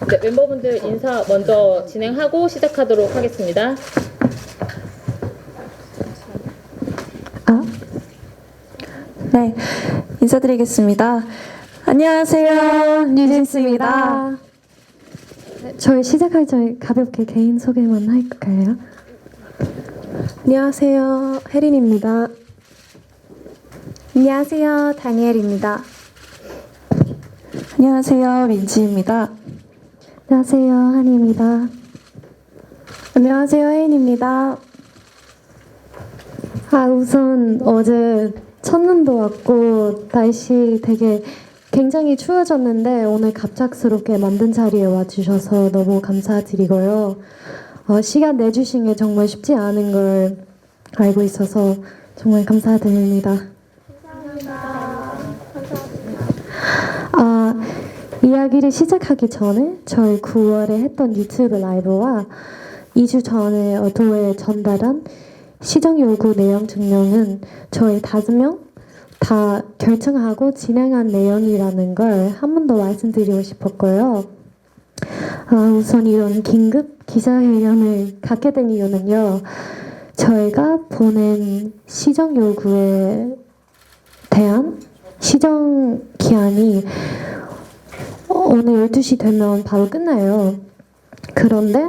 네, 멤버분들 인사 먼저 진행하고 시작하도록 하겠습니다. 네, 인사드리겠습니다. 안녕하세요, 뉴진스입니다. 네, 저희 시작하기 전에 가볍게 개인 소개만 할까요? 안녕하세요, 혜린입니다. 안녕하세요, 다니엘입니다. 안녕하세요, 민지입니다. 안녕하세요, 한이입니다. 안녕하세요, 혜인입니다. 우선 어제 첫눈도 왔고 날씨 되게 굉장히 추워졌는데 오늘 갑작스럽게 만든 자리에 와주셔서 너무 감사드리고요. 시간 내주신 게 정말 쉽지 않은 걸 알고 있어서 정말 감사드립니다. 이야기를 시작하기 전에 저희 9월에 했던 유튜브 라이브와 2주 전에 어도에 전달한 시정 요구 내용 증명은 저희 5명 다 결정하고 진행한 내용이라는 걸 한 번 더 말씀드리고 싶었고요. 우선 이런 긴급 기자회견을 갖게 된 이유는요. 저희가 보낸 시정 요구에 대한 시정 기한이 오늘 12시 되면 바로 끝나요. 그런데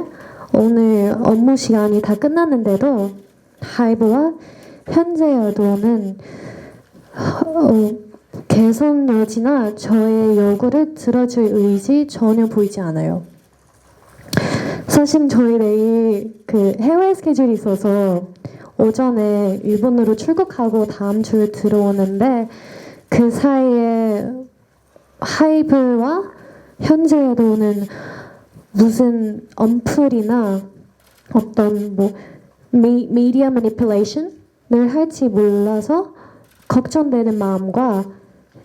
오늘 업무 시간이 다 끝났는데도 하이브와 현재 여도는 개선 여지나 저의 요구를 들어줄 의지 전혀 보이지 않아요. 사실 저희 내일 해외 스케줄이 있어서 오전에 일본으로 출국하고 다음 주에 들어오는데 그 사이에 하이브와 현재 여도는 무슨 언플이나 어떤 미디어 매니플레이션을 할지 몰라서 걱정되는 마음과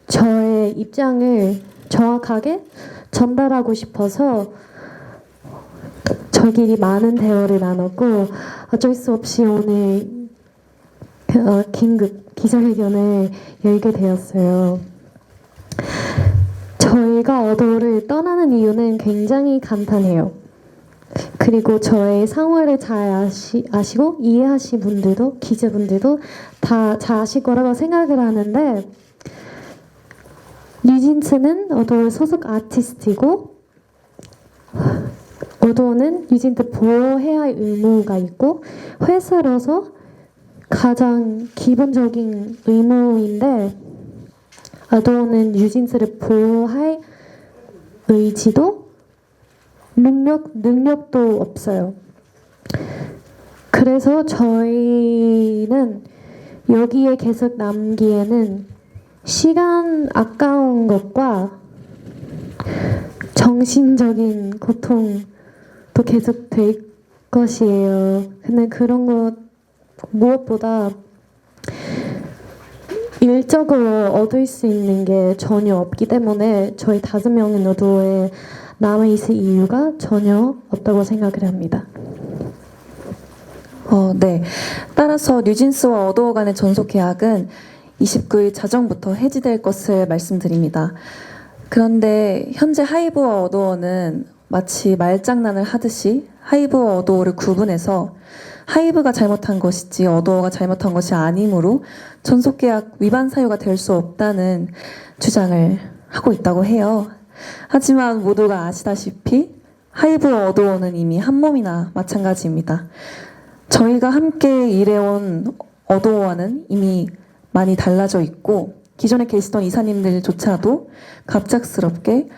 저의 입장을 정확하게 전달하고 싶어서 저희끼리 많은 대화를 나눴고 어쩔 수 없이 오늘 긴급 기자회견을 열게 되었어요. 저희가 어도를 떠나는 이유는 굉장히 간단해요. 그리고 저의 상황을 잘 아시고 이해하신 분들도 기자분들도 다 잘 아실 거라고 생각을 하는데 뉴진스는 어도의 소속 아티스트이고 어도는 뉴진스 보호해야 할 의무가 있고 회사로서 가장 기본적인 의무인데 어도는 뉴진스를 보호할 의지도 능력도 없어요. 그래서 저희는 여기에 계속 남기에는 시간 아까운 것과 정신적인 고통도 계속 될 것이에요. 근데 그런 것 무엇보다 일적으로 얻을 수 있는 게 전혀 없기 때문에 저희 5명의 어도에 남아있을 이유가 전혀 없다고 생각을 합니다. 네. 따라서 뉴진스와 어도어 간의 전속 계약은 29일 자정부터 해지될 것을 말씀드립니다. 그런데 현재 하이브와 어도어는 마치 말장난을 하듯이 하이브와 어도어를 구분해서 하이브가 잘못한 것이지 어도어가 잘못한 것이 아니므로 전속계약 위반 사유가 될 수 없다는 주장을 하고 있다고 해요. 하지만 모두가 아시다시피 하이브와 어도어는 이미 한 몸이나 마찬가지입니다. 저희가 함께 일해온 어도어와는 이미 많이 달라져 있고 기존에 계시던 이사님들조차도 갑작스럽게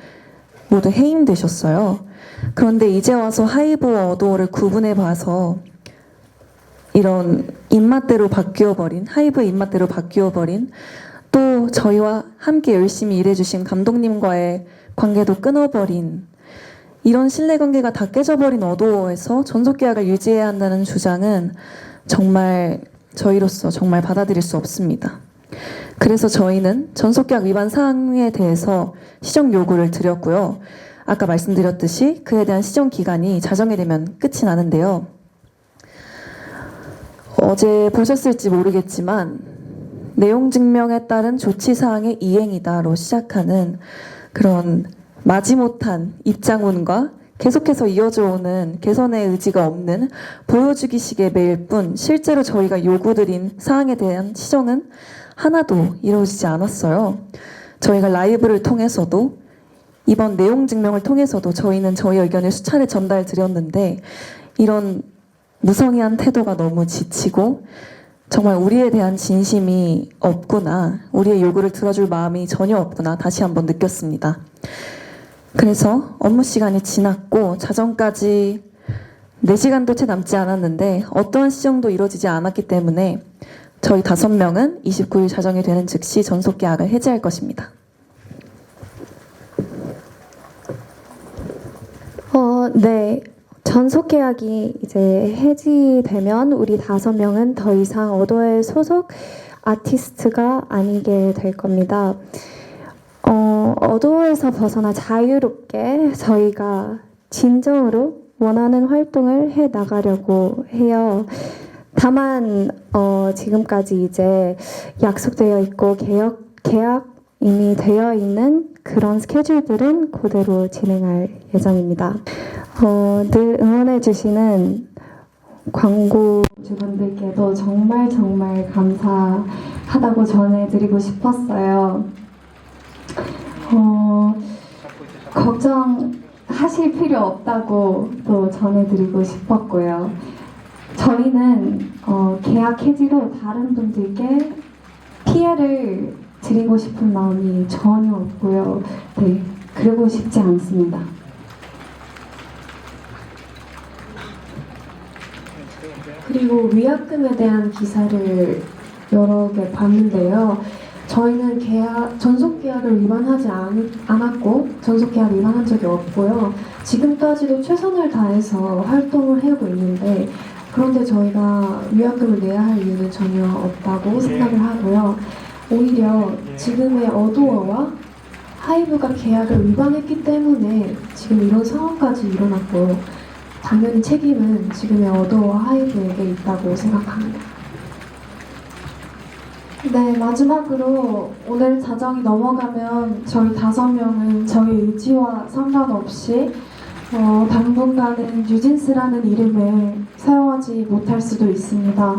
모두 해임되셨어요. 그런데 이제 와서 하이브와 어도어를 구분해 봐서 이런 입맛대로 바뀌어버린 하이브 입맛대로 바뀌어버린 또 저희와 함께 열심히 일해주신 감독님과의 관계도 끊어버린 이런 신뢰관계가 다 깨져버린 어도어에서 전속계약을 유지해야 한다는 주장은 정말 저희로서 정말 받아들일 수 없습니다. 그래서 저희는 전속계약 위반 사항에 대해서 시정 요구를 드렸고요. 아까 말씀드렸듯이 그에 대한 시정 기간이 자정이 되면 끝이 나는데요. 어제 보셨을지 모르겠지만 내용 증명에 따른 조치 사항의 이행이다로 시작하는 그런 마지못한 입장문과 계속해서 이어져 오는 개선의 의지가 없는 보여주기식의 메일 뿐 실제로 저희가 요구드린 사항에 대한 시정은 하나도 이루어지지 않았어요. 저희가 라이브를 통해서도 이번 내용 증명을 통해서도 저희는 저희 의견을 수차례 전달 드렸는데 이런 무성의한 태도가 너무 지치고 정말 우리에 대한 진심이 없구나, 우리의 요구를 들어줄 마음이 전혀 없구나 다시 한번 느꼈습니다. 그래서 업무 시간이 지났고 자정까지 4시간도 채 남지 않았는데 어떠한 시정도 이루어지지 않았기 때문에 저희 5명은 29일 자정이 되는 즉시 전속계약을 해지할 것입니다. 네. 전속 계약이 이제 해지되면 우리 5명은 더 이상 어도의 소속 아티스트가 아니게 될 겁니다. 어도에서 벗어나 자유롭게 저희가 진정으로 원하는 활동을 해 나가려고 해요. 다만 지금까지 이제 약속되어 있고 계약 이미 되어 있는 그런 스케줄들은 그대로 진행할 예정입니다. 늘 응원해주시는 광고주분들께도 정말 감사하다고 전해드리고 싶었어요. 걱정하실 필요 없다고 또 전해드리고 싶었고요. 저희는 계약 해지로 다른 분들께 피해를 드리고 싶은 마음이 전혀 없고요. 네, 그러고 싶지 않습니다. 그리고 위약금에 대한 기사를 여러 개 봤는데요. 저희는 전속 계약을 위반하지 않았고 전속 계약 위반한 적이 없고요. 지금까지도 최선을 다해서 활동을 해오고 있는데 그런데 저희가 위약금을 내야 할 이유는 전혀 없다고 생각을 하고요. 오히려 지금의 어도어와 하이브가 계약을 위반했기 때문에 지금 이런 상황까지 일어났고 당연히 책임은 지금의 어도어와 하이브에게 있다고 생각합니다. 네, 마지막으로 오늘 자정이 넘어가면 저희 5명은 저희 의지와 상관없이 당분간은 뉴진스라는 이름을 사용하지 못할 수도 있습니다.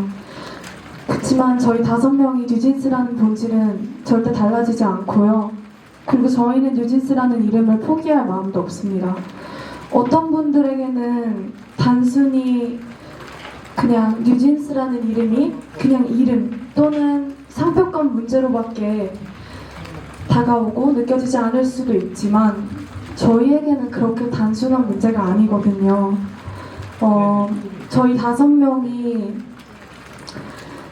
그렇지만 저희 5명이 뉴진스라는 본질은 절대 달라지지 않고요. 그리고 저희는 뉴진스라는 이름을 포기할 마음도 없습니다. 어떤 분들에게는 단순히 그냥 뉴진스라는 이름이 그냥 이름 또는 상표권 문제로밖에 다가오고 느껴지지 않을 수도 있지만 저희에게는 그렇게 단순한 문제가 아니거든요. 저희 5명이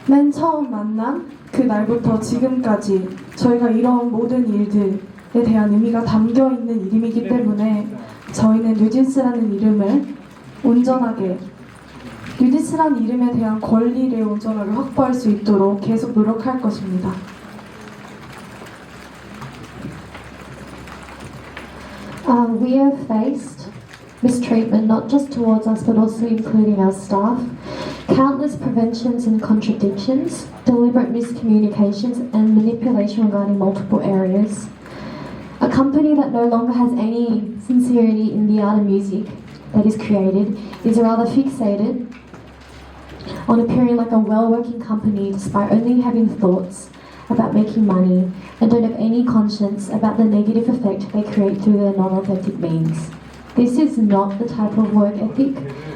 맨 처음 만난 그 날부터 지금까지 저희가 이런 모든 일들에 대한 의미가 담겨 있는 이름이기 때문에 저희는 뉴진스라는 이름을 온전하게 뉴진스라는 이름에 대한 권리를 온전하게 확보할 수 있도록 계속 노력할 것입니다. We have faced mistreatment not just towards us but also including our staff, countless preventions and contradictions, deliberate miscommunications and manipulation regarding multiple areas. A company that no longer has any sincerity in the art of music that is created is rather fixated on appearing like a well-working company despite only having thoughts about making money and don't have any conscience about the negative effect they create through their non-authentic means. This is not the type of work ethic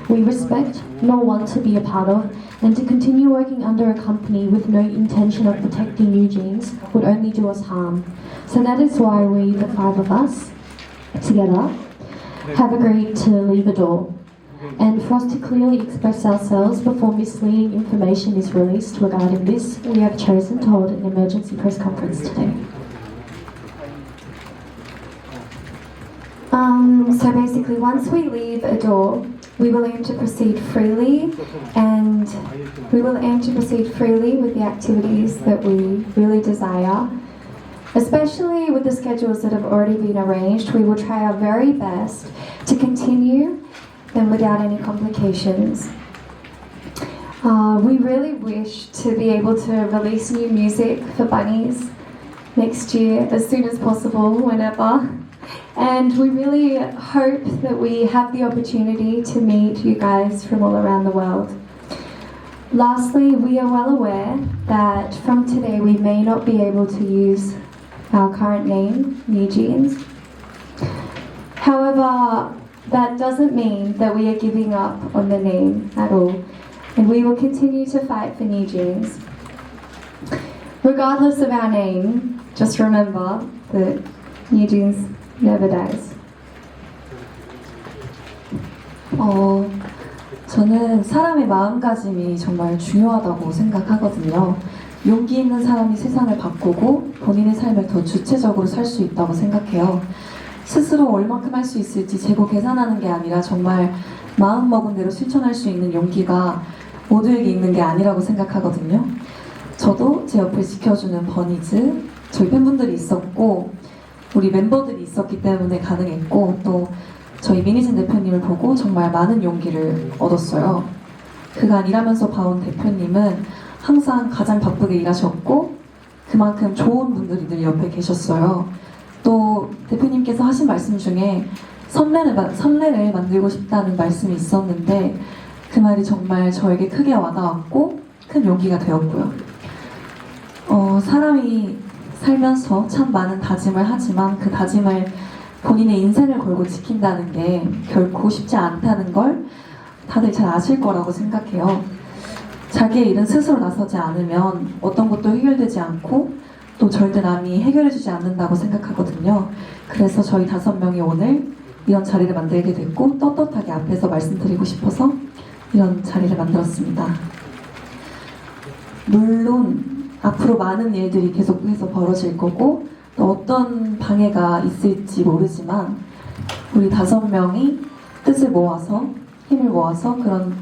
we respect nor want to be a part of, and to continue working under a company with no intention of protecting New Jeans would only do us harm. So that is why we, the 5 of us, together, have agreed to leave Adore. And for us to clearly express ourselves before misleading information is released regarding this, we have chosen to hold an emergency press conference today. So basically, once we leave Adore, we will aim to proceed freely and we will aim to proceed freely with the activities that we really desire. Especially with the schedules that have already been arranged, we will try our very best to continue them without any complications. We really wish to be able to release new music for Bunnies next year as soon as possible, whenever. And we really hope that we have the opportunity to meet you guys from all around the world. Lastly, we are well aware that from today we may not be able to use our current name, New Jeans. However, that doesn't mean that we are giving up on the name at all, and we will continue to fight for New Jeans. Regardless of our name, just remember that New Jeans never dies. 저는 사람의 마음가짐이 정말 중요하다고 생각하거든요. 용기 있는 사람이 세상을 바꾸고 본인의 삶을 더 주체적으로 살 수 있다고 생각해요. 스스로 얼만큼 할 수 있을지 재고 계산하는 게 아니라 정말 마음먹은 대로 실천할 수 있는 용기가 모두에게 있는 게 아니라고 생각하거든요. 저도 제 옆을 지켜주는 버니즈, 저희 팬분들이 있었고 우리 멤버들이 있었기 때문에 가능했고 또 저희 미니진 대표님을 보고 정말 많은 용기를 얻었어요. 그간 일하면서 봐온 대표님은 항상 가장 바쁘게 일하셨고 그만큼 좋은 분들이 늘 옆에 계셨어요. 또 대표님께서 하신 말씀 중에 선례를 만들고 싶다는 말씀이 있었는데 그 말이 정말 저에게 크게 와닿았고 큰 용기가 되었고요. 사람이 살면서 참 많은 다짐을 하지만 그 다짐을 본인의 인생을 걸고 지킨다는 게 결코 쉽지 않다는 걸 다들 잘 아실 거라고 생각해요. 자기의 일은 스스로 나서지 않으면 어떤 것도 해결되지 않고 또 절대 남이 해결해주지 않는다고 생각하거든요. 그래서 저희 5명이 오늘 이런 자리를 만들게 됐고 떳떳하게 앞에서 말씀드리고 싶어서 이런 자리를 만들었습니다. 물론 앞으로 많은 일들이 계속해서 벌어질 거고 또 어떤 방해가 있을지 모르지만 우리 5명이 뜻을 모아서 힘을 모아서 그런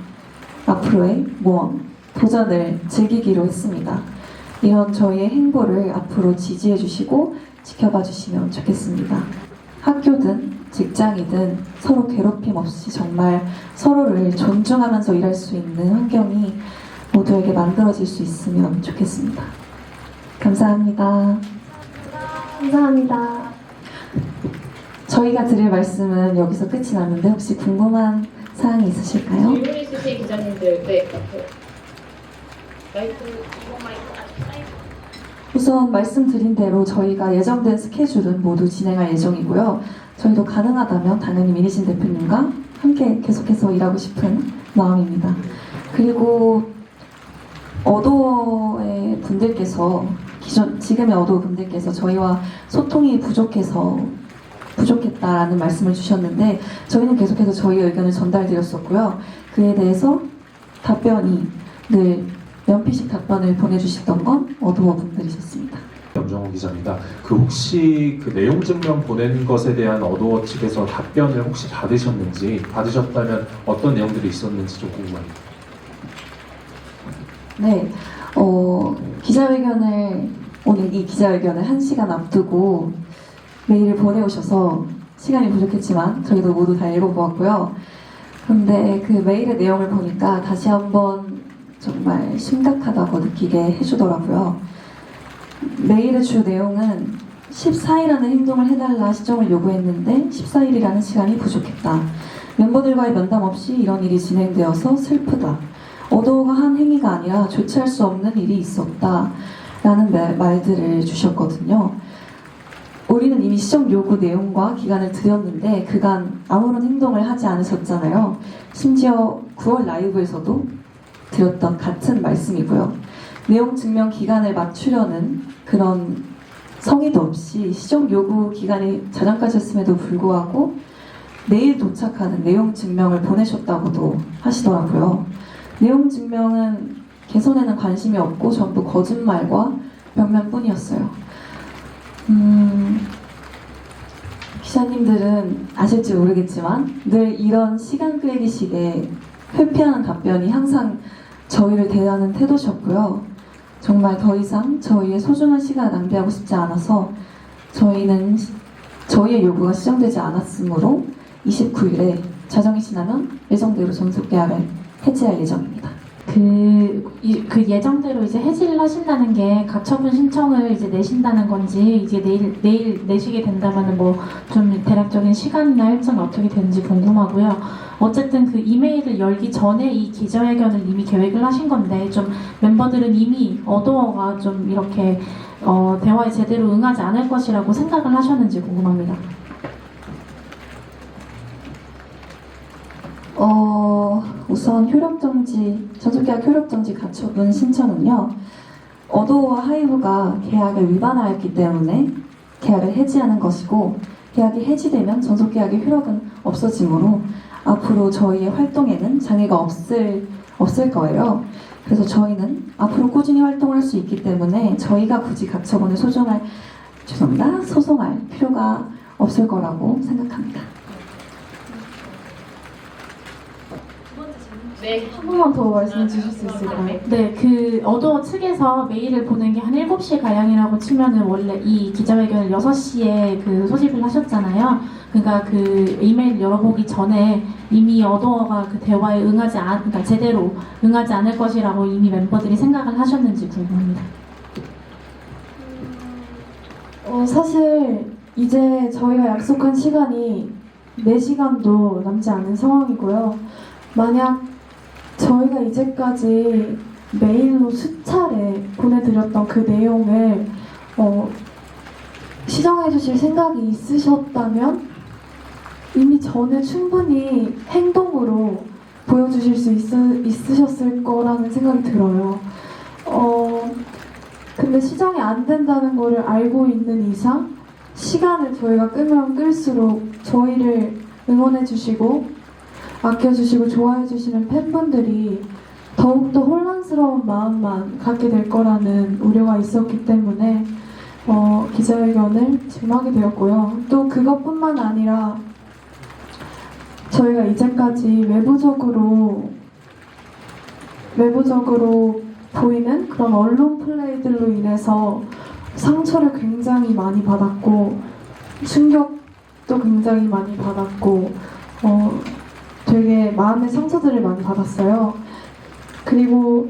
앞으로의 모험, 도전을 즐기기로 했습니다. 이런 저희의 행보를 앞으로 지지해 주시고 지켜봐 주시면 좋겠습니다. 학교든 직장이든 서로 괴롭힘 없이 정말 서로를 존중하면서 일할 수 있는 환경이 모두에게 만들어질 수 있으면 좋겠습니다. 감사합니다. 감사합니다. 저희가 드릴 말씀은 여기서 끝이 났는데 혹시 궁금한 사항이 있으실까요? 질문 있으신 기자님들, 네. 마이크. 우선 말씀드린 대로 저희가 예정된 스케줄은 모두 진행할 예정이고요. 저희도 가능하다면 당연히 미니진 대표님과 함께 계속해서 일하고 싶은 마음입니다. 그리고 어도어의 분들께서 지금의 어도어 분들께서 저희와 소통이 부족했다라는 말씀을 주셨는데 저희는 계속해서 저희 의견을 전달드렸었고요. 그에 대해서 답변이 늘 연피식 답변을 보내주셨던 건 어도어 분들이셨습니다. 염정호 기자입니다. 혹시 내용 증명 보낸 것에 대한 어도어 측에서 답변을 혹시 받으셨다면 어떤 내용들이 있었는지 좀 궁금합니다. 네, 오늘 이 기자회견을 1시간 앞두고 메일을 보내오셔서 시간이 부족했지만 저희도 모두 다 읽어보았고요. 그런데 그 메일의 내용을 보니까 다시 한번 정말 심각하다고 느끼게 해주더라고요. 메일의 주 내용은 14일안에 행동을 해달라 시정을 요구했는데 14일이라는 시간이 부족했다. 멤버들과의 면담 없이 이런 일이 진행되어서 슬프다. 어도어가 한 행위가 아니라 조치할 수 없는 일이 있었다. 라는 말들을 주셨거든요. 우리는 이미 시정 요구 내용과 기간을 드렸는데 그간 아무런 행동을 하지 않으셨잖아요. 심지어 9월 라이브에서도 드렸던 같은 말씀이고요. 내용 증명 기간을 맞추려는 그런 성의도 없이 시정 요구 기간이 자정까지였음에도 불구하고 내일 도착하는 내용 증명을 보내셨다고도 하시더라고요. 내용 증명은 개선에는 관심이 없고 전부 거짓말과 벽면뿐이었어요. 기자님들은 아실지 모르겠지만 늘 이런 시간 끌기식의 회피하는 답변이 항상 저희를 대하는 태도셨고요. 정말 더 이상 저희의 소중한 시간을 낭비하고 싶지 않아서 저희의 요구가 수정되지 않았으므로 29일에 자정이 지나면 예정대로 전속 계약을 해지할 예정입니다. 그 예정대로 이제 해지를 하신다는 게 가처분 신청을 이제 내신다는 건지 이제 내일 내시게 된다면은 뭐 좀 대략적인 시간이나 일정이 어떻게 되는지 궁금하고요. 어쨌든 그 이메일을 열기 전에 이 기자회견을 이미 계획을 하신 건데 좀 멤버들은 이미 어도어가 좀 이렇게 대화에 제대로 응하지 않을 것이라고 생각을 하셨는지 궁금합니다. 우선 전속계약 효력정지 가처분 신청은요. 어도어와 하이브가 계약을 위반하였기 때문에 계약을 해지하는 것이고 계약이 해지되면 전속계약의 효력은 없어지므로 앞으로 저희의 활동에는 장애가 없을 거예요. 그래서 저희는 앞으로 꾸준히 활동을 할 수 있기 때문에 저희가 굳이 가처분을 소송할 필요가 없을 거라고 생각합니다. 네. 한 번만 더 말씀해 주실 수 있을까요? 네, 그 어도어 측에서 메일을 보낸 게 한 7시 가량이라고 치면은 원래 이 기자회견을 6시에 그 소집을 하셨잖아요. 그러니까 그 이메일 열어보기 전에 이미 어도어가 그 대화에 그러니까 제대로 응하지 않을 것이라고 이미 멤버들이 생각을 하셨는지 궁금합니다. 사실 이제 저희가 약속한 시간이 4시간도 남지 않은 상황이고요. 만약 저희가 이제까지 메일로 수차례 보내드렸던 그 내용을 시정해 주실 생각이 있으셨다면 이미 전에 충분히 행동으로 보여주실 수 있으셨을 거라는 생각이 들어요. 근데 시정이 안 된다는 거를 알고 있는 이상 시간을 저희가 끄면 끌수록 저희를 응원해 주시고 아껴주시고 좋아해주시는 팬분들이 더욱더 혼란스러운 마음만 갖게 될 거라는 우려가 있었기 때문에 기자회견을 지금하게 되었고요. 또 그것뿐만 아니라 저희가 이제까지 외부적으로 보이는 그런 언론 플레이들로 인해서 상처를 굉장히 많이 받았고 충격도 굉장히 많이 받았고 되게 마음의 상처들을 많이 받았어요. 그리고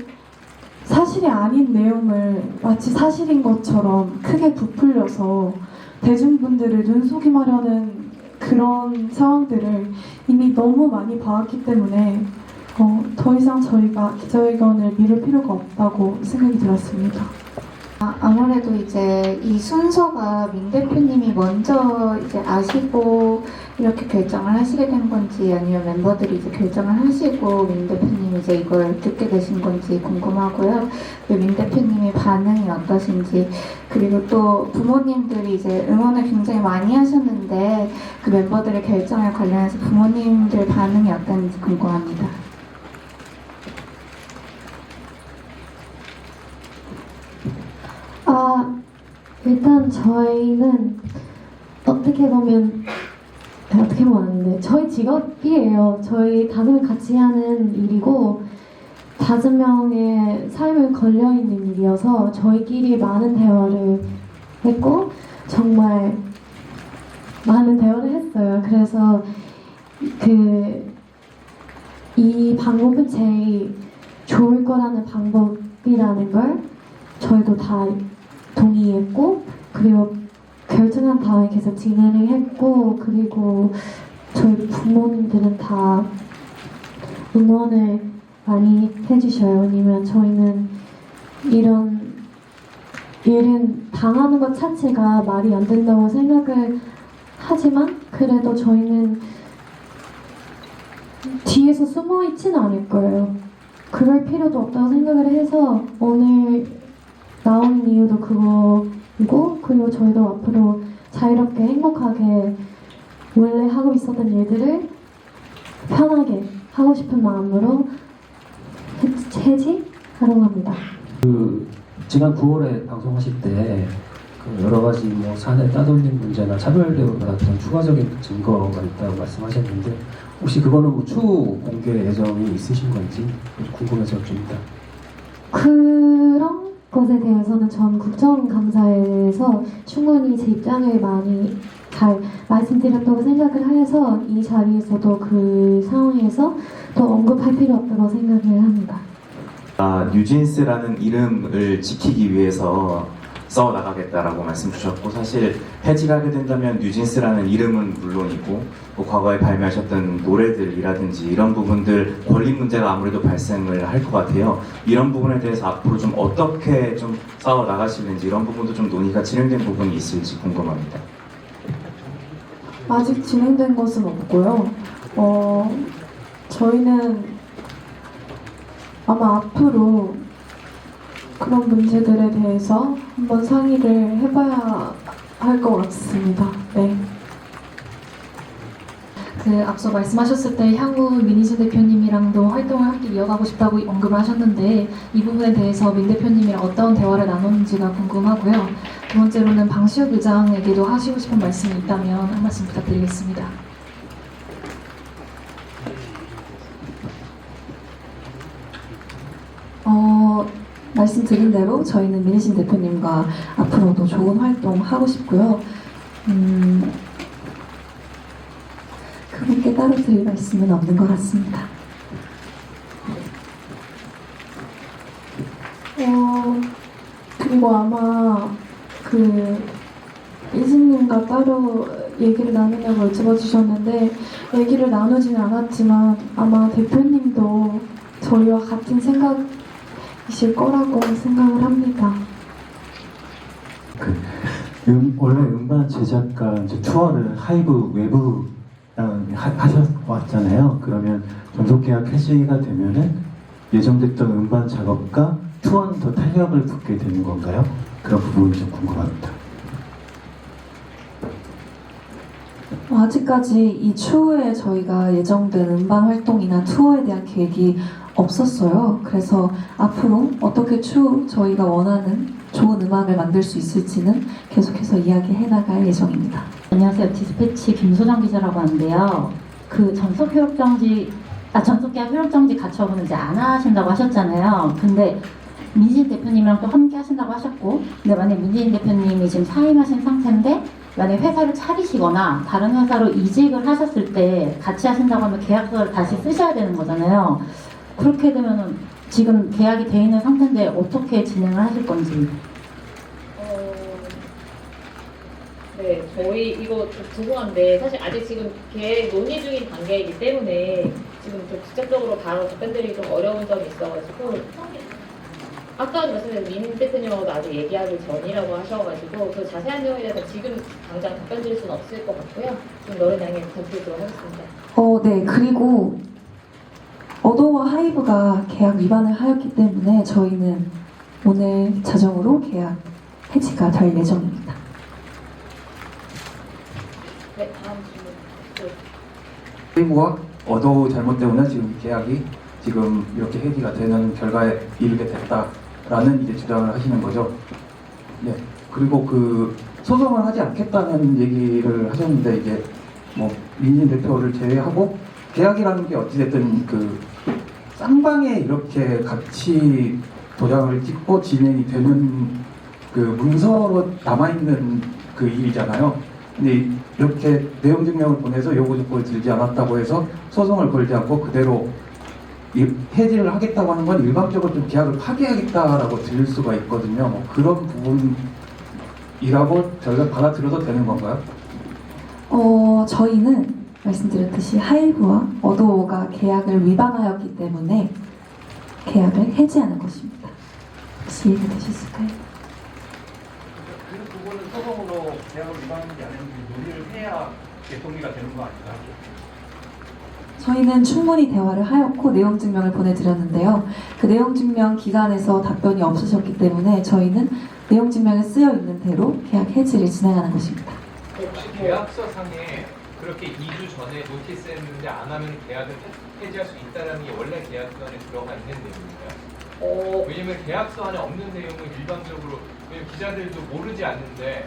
사실이 아닌 내용을 마치 사실인 것처럼 크게 부풀려서 대중분들을 눈속임하려는 그런 상황들을 이미 너무 많이 봐왔기 때문에 더 이상 저희가 기자회견을 미룰 필요가 없다고 생각이 들었습니다. 아무래도 이제 이 순서가 민 대표님이 먼저 이제 아시고 이렇게 결정을 하시게 된 건지 아니면 멤버들이 이제 결정을 하시고 민 대표님이 이제 이걸 듣게 되신 건지 궁금하고요. 민 대표님의 반응이 어떠신지 그리고 또 부모님들이 이제 응원을 굉장히 많이 하셨는데 그 멤버들의 결정에 관련해서 부모님들 반응이 어떤지 궁금합니다. 일단 저희는 어떻게 보면 안 돼. 저희 직업이에요. 저희 5명 같이 하는 일이고 5명의 삶을 걸려있는 일이어서 저희끼리 많은 대화를 했고 정말 많은 대화를 했어요. 그래서 이 방법은 제일 좋을 거라는 방법이라는 걸 저희도 다 동의했고 그리고 결정한 다음에 계속 진행을 했고 그리고 저희 부모님들은 다 응원을 많이 해주셔요. 왜냐면 저희는 이런 일은 당하는 것 자체가 말이 안 된다고 생각을 하지만 그래도 저희는 뒤에서 숨어 있지는 않을 거예요. 그럴 필요도 없다고 생각을 해서 오늘 나오는 이유도 그거이고 그리고 저희도 앞으로 자유롭게 행복하게 원래 하고 있었던 일들을 편하게 하고 싶은 마음으로 해지하려고 합니다. 지난 9월에 방송하실 때 그 여러 가지 뭐 사내 따돌림 문제나 차별 대우를 받았던 추가적인 증거가 있다고 말씀하셨는데 혹시 그거는 뭐 추후 공개 예정이 있으신 건지 궁금해서 여쭙니다. 그런 것에 대해서는 전 국정감사에서 충분히 제 입장을 많이 잘 말씀드렸다고 생각을 해서 이 자리에서도 그 상황에서 더 언급할 필요 없다고 생각을 합니다. 뉴진스라는 이름을 지키기 위해서 써나가겠다라고 말씀 주셨고, 사실 해지를 하게 된다면 뉴진스라는 이름은 물론이고 뭐 과거에 발매하셨던 노래들이라든지 이런 부분들 권리 문제가 아무래도 발생을 할 것 같아요. 이런 부분에 대해서 앞으로 좀 어떻게 좀 싸워 나가시는지 이런 부분도 좀 논의가 진행된 부분이 있을지 궁금합니다. 아직 진행된 것은 없고요. 저희는 아마 앞으로 그런 문제들에 대해서 한번 상의를 해봐야 할 것 같습니다. 네. 그 앞서 말씀하셨을 때 향후 민희진 대표님이랑도 활동을 함께 이어가고 싶다고 언급을 하셨는데 이 부분에 대해서 민 대표님이랑 어떤 대화를 나눴는지가 궁금하고요. 두 번째로는 방시혁 의장에게도 하시고 싶은 말씀이 있다면 한 말씀 부탁드리겠습니다. 말씀드린 대로 저희는 민희진 대표님과 앞으로도 좋은 활동 하고 싶고요. 그분께 따로 드릴 말씀은 없는 것 같습니다. 그리고 아마 이진님과 따로 얘기를 나누냐고 여쭤봐 주셨는데 얘기를 나누지는 않았지만 아마 대표님도 저희와 같은 생각이실 거라고 생각을 합니다. 원래 음반 제작과 이제 투어를 하이브 외부랑 하셔왔잖아요. 그러면 전속 계약 해지가 되면은 예정됐던 음반 작업과 투어는 더 탄력을 붙게 되는 건가요? 그런 부분이 좀 궁금합니다. 아직까지 이 추후에 저희가 예정된 음반 활동이나 투어에 대한 계획이 없었어요. 그래서 앞으로 어떻게 추후 저희가 원하는 좋은 음악을 만들 수 있을지는 계속해서 이야기해 나갈 예정입니다. 안녕하세요. 디스패치 김소정 기자라고 하는데요. 그 전속 계약 효력 정지 가처분을 이제 안 하신다고 하셨잖아요. 근데 민진 대표님이랑 또 함께 하신다고 하셨고, 근데 만약 민진 대표님이 지금 사임하신 상태인데 만약 회사를 차리시거나 다른 회사로 이직을 하셨을 때 같이 하신다고 하면 계약서를 다시 쓰셔야 되는 거잖아요. 그렇게 되면은 지금 계약이 돼 있는 상태인데 어떻게 진행을 하실 건지. 네, 저희 이거 좀 죄송한데 사실 아직 지금 계획 논의 중인 단계이기 때문에 지금 좀 직접적으로 바로 답변드리기 좀 어려운 점이 있어가지고 아까도 말씀드린 민 대표님하고도 아직 얘기하기 전이라고 하셔가지고 그 자세한 내용에 대해서 지금 당장 답변드릴 수는 없을 것 같고요. 좀 너른 양해 부탁드리도록 하겠습니다. 네. 그리고 어도와 하이브가 계약 위반을 하였기 때문에 저희는 오늘 자정으로 계약 해지가 될 예정입니다. 네, 다음 질문. 하이브와 어도 잘못 때문에 지금 계약이 지금 이렇게 해지가 되는 결과에 이르게 됐다라는 이제 주장을 하시는 거죠. 네. 그리고 그 소송을 하지 않겠다는 얘기를 하셨는데 이제 뭐 민진 대표를 제외하고 계약이라는 게 어찌됐든 그 쌍방에 이렇게 같이 도장을 찍고 진행이 되는 그 문서로 남아있는 그 일이잖아요. 근데 이렇게 내용 증명을 보내서 요구 조건을 들지 않았다고 해서 소송을 걸지 않고 그대로 해지를 하겠다고 하는 건 일방적으로 좀 계약을 파기하겠다라고 들릴 수가 있거든요. 뭐 그런 부분이라고 저희가 받아들여도 되는 건가요? 저희는 말씀드렸듯이 하이브와 어도어가 계약을 위반하였기 때문에 계약을 해지하는 것입니다. 혹시 이해가 되셨을까요? 그 부분은 소송으로 계약을 위반하는지 아닌지 논의를 해야 개통기가 되는 거 아닌가요? 저희는 충분히 대화를 하였고 내용 증명을 보내드렸는데요. 그 내용 증명 기간에서 답변이 없으셨기 때문에 저희는 내용 증명에 쓰여 있는 대로 계약 해지를 진행하는 것입니다. 혹시 계약서상에 그렇게 2주 전에 노티스했는데 안 하면 계약을 해지할 수 있다는 게 원래 계약서 안에 들어가 있는 내용인가요? 왜냐면 계약서 안에 없는 내용은 일반적으로 왜냐면 기자들도 모르지 않는데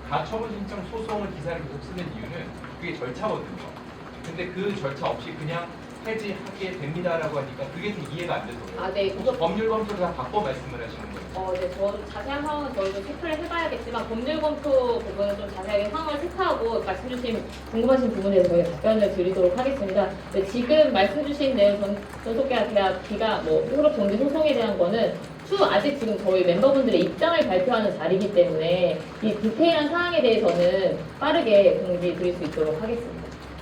가처분 신청 소송을 기사를 계속 쓰는 이유는 그게 절차거든요. 근데 그 절차 없이 그냥 해지하게 됩니다라고 하니까 그게 좀 이해가 안 돼서 그래요. 네, 그거 법률 검토를 다 바꿔 말씀을 하시는 거예요. 네, 저도 자세한 상황은 저희도 체크를 해봐야겠지만 법률 검토 부분은 좀 자세하게 상황을 체크하고 말씀 주신 궁금하신 부분에 대해서 저희가 답변을 드리도록 하겠습니다. 네, 지금 말씀 주신 내용 전속계약 기가 유럽 정지 소송에 대한 거는 아직 지금 저희 멤버분들의 입장을 발표하는 자리이기 때문에 이 디테일한 사항에 대해서는 빠르게 공지 드릴 수 있도록 하겠습니다.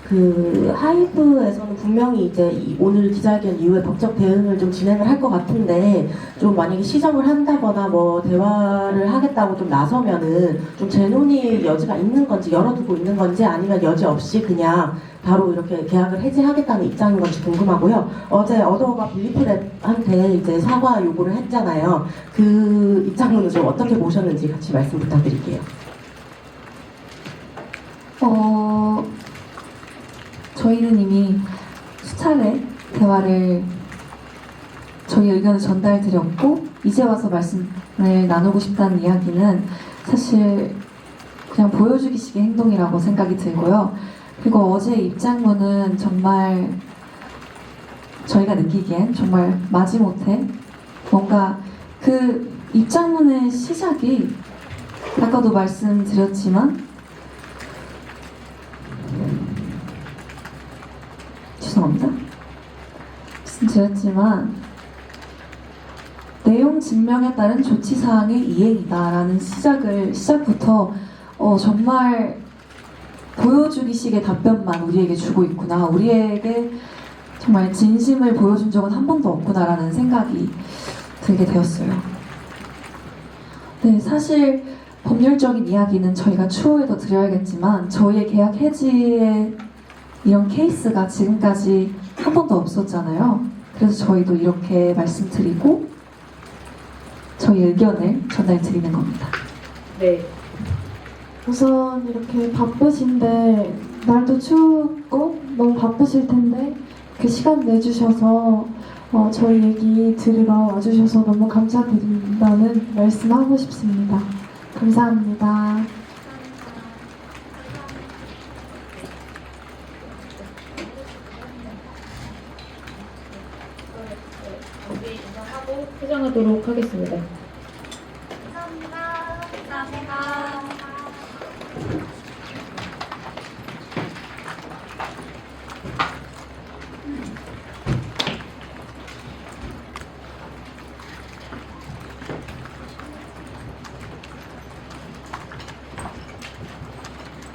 그 하이브에서는 분명히 이제 오늘 기자회견 이후에 법적 대응을 좀 진행을 할 것 같은데 좀 만약에 시정을 한다거나 뭐 대화를 하겠다고 좀 나서면은 좀 재논의 여지가 있는 건지 열어두고 있는 건지 아니면 여지 없이 그냥 바로 이렇게 계약을 해지하겠다는 입장인 건지 궁금하고요. 어제 어도어가 빌리프랩한테 이제 사과 요구를 했잖아요. 그 입장은 좀 어떻게 보셨는지 같이 말씀 부탁드릴게요. 저희는 이미 수차례 대화를 저희 의견을 전달드렸고 이제 와서 말씀을 나누고 싶다는 이야기는 사실 그냥 보여주기식의 행동이라고 생각이 들고요. 그리고 어제 입장문은 정말 저희가 느끼기엔 정말 마지못해 뭔가 그 입장문의 시작이 아까도 말씀드렸지만 죄송합니다. 말씀드렸지만 내용 증명에 따른 조치사항의 이행이다라는 시작부터 정말 보여주기식의 답변만 우리에게 주고 있구나. 우리에게 정말 진심을 보여준 적은 한 번도 없구나라는 생각이 들게 되었어요. 네, 사실 법률적인 이야기는 저희가 추후에 더 드려야겠지만 저희의 계약 해지의 이런 케이스가 지금까지 한 번도 없었잖아요. 그래서 저희도 이렇게 말씀드리고 저희 의견을 전달드리는 겁니다. 네. 우선 이렇게 바쁘신데 날도 춥고 너무 바쁘실 텐데 그 시간 내주셔서 저희 얘기 들으러 와주셔서 너무 감사드린다는 말씀하고 싶습니다. 감사합니다. 인사하고 퇴장하도록 하겠습니다.